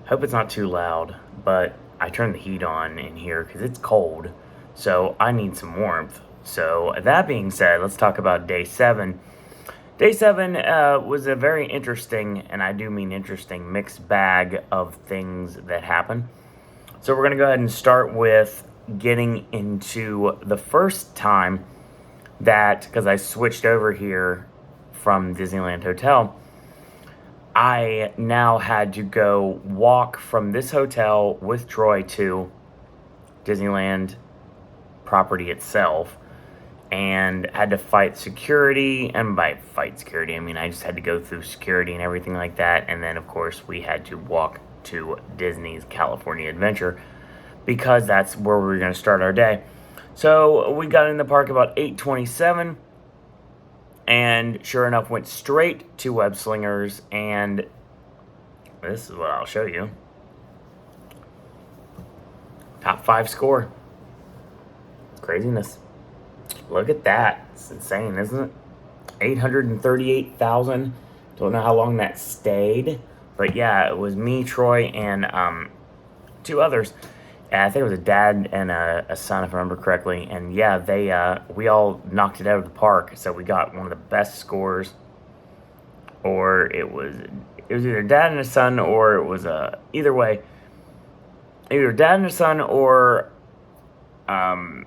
Hope it's not too loud, but I turned the heat on in here because it's cold, so I need some warmth. So, that being said, let's talk about day 7. Day 7 was a very interesting, and I do mean interesting, mixed bag of things that happened. So, we're going to go ahead and start with getting into the first time that, because I switched over here from Disneyland Hotel, I now had to go walk from this hotel with Troy to Disneyland property itself and had to fight security. And by fight security, I mean I just had to go through security and everything like that. And then, of course, we had to walk to Disney's California Adventure because that's where we were going to start our day. So we got in the park about 8:27. And sure enough, went straight to Web Slingers, and this is what I'll show you. Top 5 score. Craziness. Look at that. It's insane, isn't it? 838,000. Don't know how long that stayed. But yeah, it was me, Troy, and 2 others. I think it was a dad and a son, if I remember correctly. And yeah, we all knocked it out of the park. So we got one of the best scores. Or it was either dad and a son, or it was either way. Either dad and a son, or I'm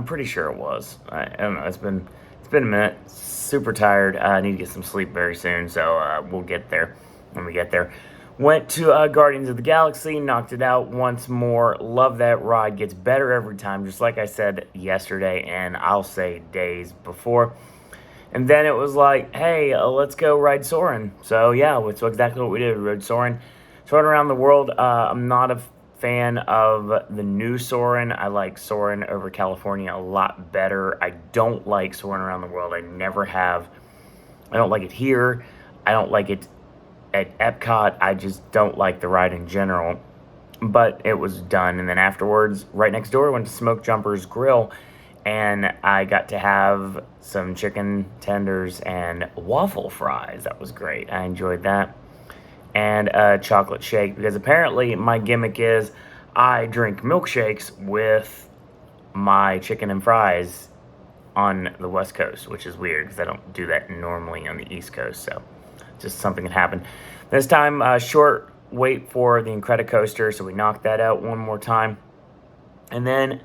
pretty sure it was. I don't know. It's been a minute. Super tired. I need to get some sleep very soon. So we'll get there when we get there. Went to Guardians of the Galaxy, knocked it out once more. Love that ride. Gets better every time, just like I said yesterday, and I'll say days before. And then it was like, hey, let's go ride Soarin'. So yeah, that's exactly what we did. We rode Soarin'. Soarin' around the world. I'm not a fan of the new Soarin'. I like Soarin' over California a lot better. I don't like Soarin' around the world. I never have. I don't like it here. I don't like it at Epcot. I just don't like the ride in general. But it was done. And then afterwards, right next door, I went to Smoke Jumper's Grill. And I got to have some chicken tenders and waffle fries. That was great. I enjoyed that. And a chocolate shake. Because apparently my gimmick is I drink milkshakes with my chicken and fries on the West Coast. Which is weird because I don't do that normally on the East Coast. So just something that happened. This time, short wait for the Incredicoaster, so we knocked that out one more time. And then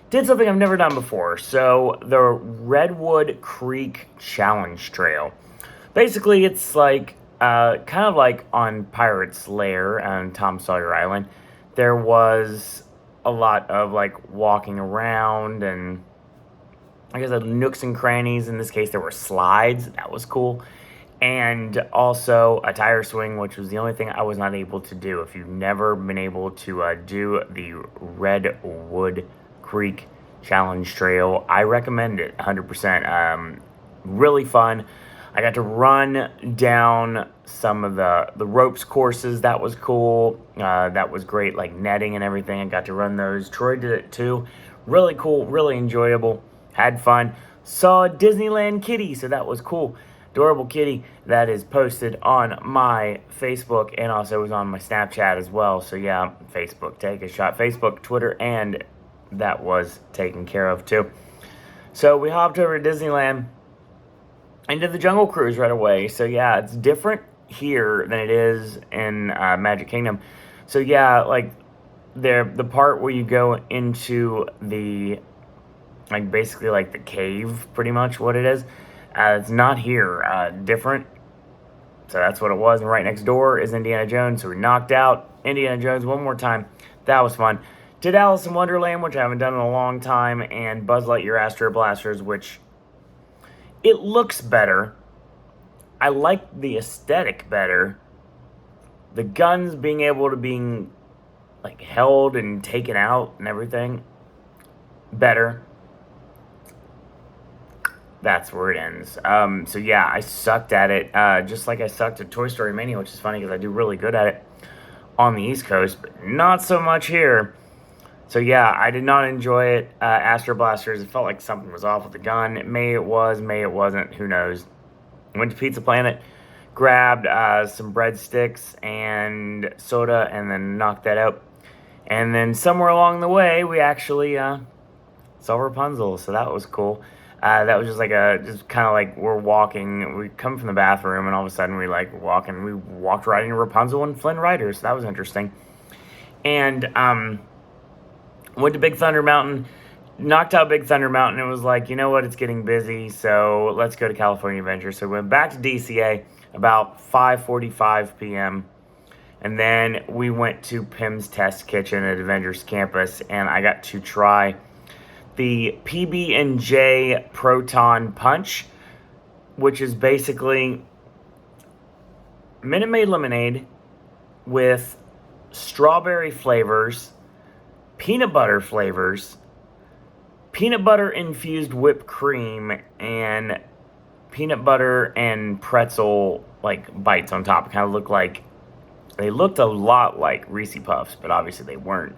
did something I've never done before. So the Redwood Creek Challenge Trail. Basically, it's like, kind of like on Pirate's Lair on Tom Sawyer Island. There was a lot of like walking around and I guess nooks and crannies. In this case, there were slides. That was cool. And also a tire swing, which was the only thing I was not able to do. If you've never been able to do the Redwood Creek Challenge Trail, I recommend it 100%. Really fun. I got to run down some of the ropes courses. That was cool. That was great, like netting and everything. I got to run those. Troy did it too. Really cool, really enjoyable. Had fun. Saw a Disneyland kitty, so that was cool. Adorable kitty that is posted on my Facebook and also was on my Snapchat as well. So yeah, Facebook, take a shot. Facebook, Twitter, and that was taken care of too. So we hopped over to Disneyland and did the Jungle Cruise right away. So yeah, it's different here than it is in Magic Kingdom. So yeah, like the part where you go into the, like basically like the cave, pretty much what it is. It's not here. Different. So that's what it was. And right next door is Indiana Jones. So we knocked out Indiana Jones one more time. That was fun. Did Alice in Wonderland, which I haven't done in a long time. And Buzz Lightyear Astro Blasters, which it looks better. I like the aesthetic better. The guns being able to be like held and taken out and everything, better. That's where it ends. So yeah, I sucked at it, just like I sucked at Toy Story Mania, which is funny because I do really good at it on the East Coast, but not so much here. So yeah, I did not enjoy it. Astro Blasters, it felt like something was off with the gun. May it was, may it wasn't, who knows. Went to Pizza Planet. grabbed some breadsticks and soda, and then knocked that out. And then somewhere along the way, we actually saw Rapunzel, so that was cool. That was just just kind of like we're walking. We come from the bathroom, and all of a sudden we we walked right into Rapunzel and Flynn Rider, so that was interesting. And went to Big Thunder Mountain, knocked out Big Thunder Mountain. It was like, you know what, it's getting busy, so let's go to California Adventure. So we went back to DCA about 5:45 p.m. And then we went to Pim's Test Kitchen at Avengers Campus, and I got to try the PB&J Proton Punch, which is basically Minute Maid lemonade with strawberry flavors, peanut butter flavors, peanut butter infused whipped cream, and peanut butter and pretzel bites on top. It kind of they looked a lot like Reese Puffs, but obviously they weren't.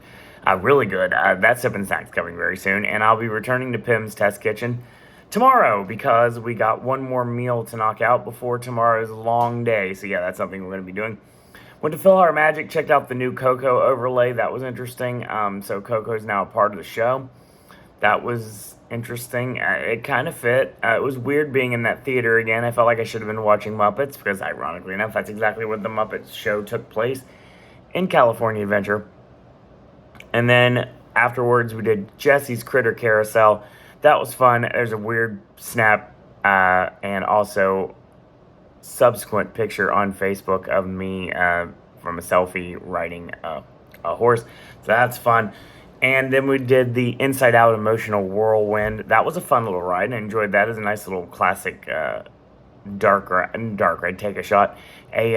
Really good. That Sip and Snack's coming very soon, and I'll be returning to Pim's Test Kitchen tomorrow because we got one more meal to knock out before tomorrow's long day. So yeah, that's something we're going to be doing. Went to Philhar Magic, checked out the new Coco overlay. That was interesting. So Coco is now a part of the show. That was interesting. It kind of fit. It was weird being in that theater again. I felt like I should have been watching Muppets because, ironically enough, that's exactly where the Muppets show took place in California Adventure. And then afterwards, we did Jesse's Critter Carousel. That was fun. There's a weird snap and also subsequent picture on Facebook of me from a selfie riding a horse. So that's fun. And then we did the Inside Out Emotional Whirlwind. That was a fun little ride. I enjoyed that. It was a nice little classic dark ride. Take a shot. A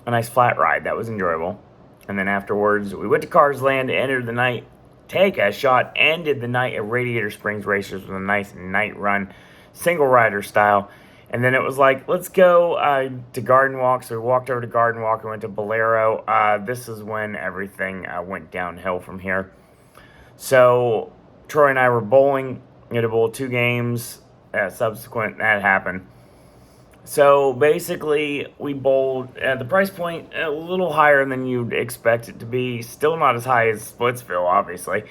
nice flat ride. That was enjoyable. And then afterwards, we went to Cars Land, ended the night, take a shot, ended the night at Radiator Springs Racers with a nice night run, single rider style. And then it was like, let's go to Garden Walk. So we walked over to Garden Walk and went to Bowlero. This is when everything went downhill from here. So Troy and I were bowling. We had to bowl 2 games. Subsequent, that happened. So basically, we bowled at the price point a little higher than you'd expect it to be. Still not as high as Splitsville, obviously.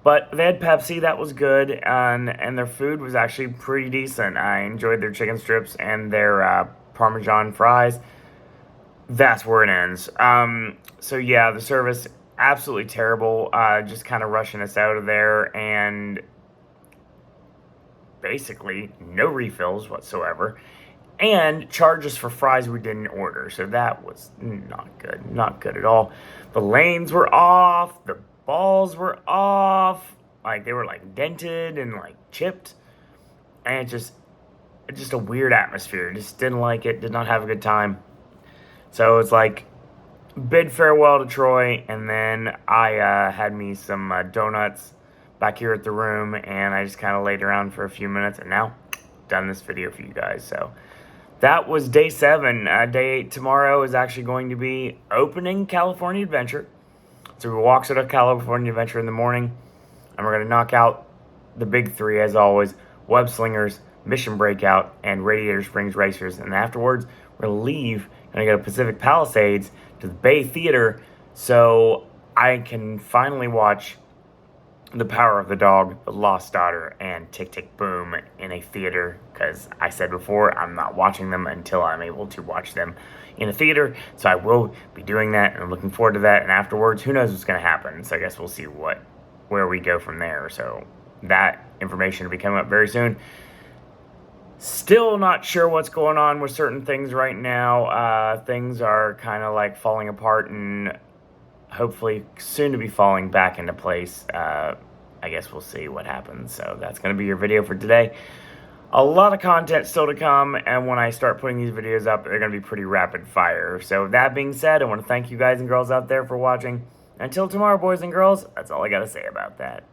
But they had Pepsi, that was good, and their food was actually pretty decent. I enjoyed their chicken strips and their Parmesan fries. That's where it ends. So yeah, the service, absolutely terrible. Just kind of rushing us out of there, and basically no refills whatsoever. And charges for fries we didn't order. So that was not good. Not good at all. The lanes were off. The balls were off. They were dented and chipped. And just a weird atmosphere. Just didn't like it. Did not have a good time. So it's bid farewell to Troy. And then I had me some donuts back here at the room. And I just kind of laid around for a few minutes. And now, done this video for you guys. So that was day 7. Day 8 tomorrow is actually going to be opening California Adventure. So we walk to California Adventure in the morning, and we're going to knock out the big 3 as always: Web Slingers, Mission Breakout, and Radiator Springs Racers. And afterwards, we're going to leave and go to Pacific Palisades to the Bay Theater so I can finally watch The Power of the Dog, The Lost Daughter, and Tick Tick Boom in a theater, because I said before, I'm not watching them until I'm able to watch them in a theater. So I will be doing that, and I'm looking forward to that. And afterwards, who knows what's going to happen. So I guess we'll see where we go from there. So that information will be coming up very soon. Still not sure what's going on with certain things right now. Things are kind of falling apart and hopefully soon to be falling back into place. I guess we'll see what happens. So that's going to be your video for today. A lot of content still to come, and when I start putting these videos up, they're going to be pretty rapid fire. So that being said, I want to thank you guys and girls out there for watching. Until tomorrow, boys and girls, that's all I got to say about that.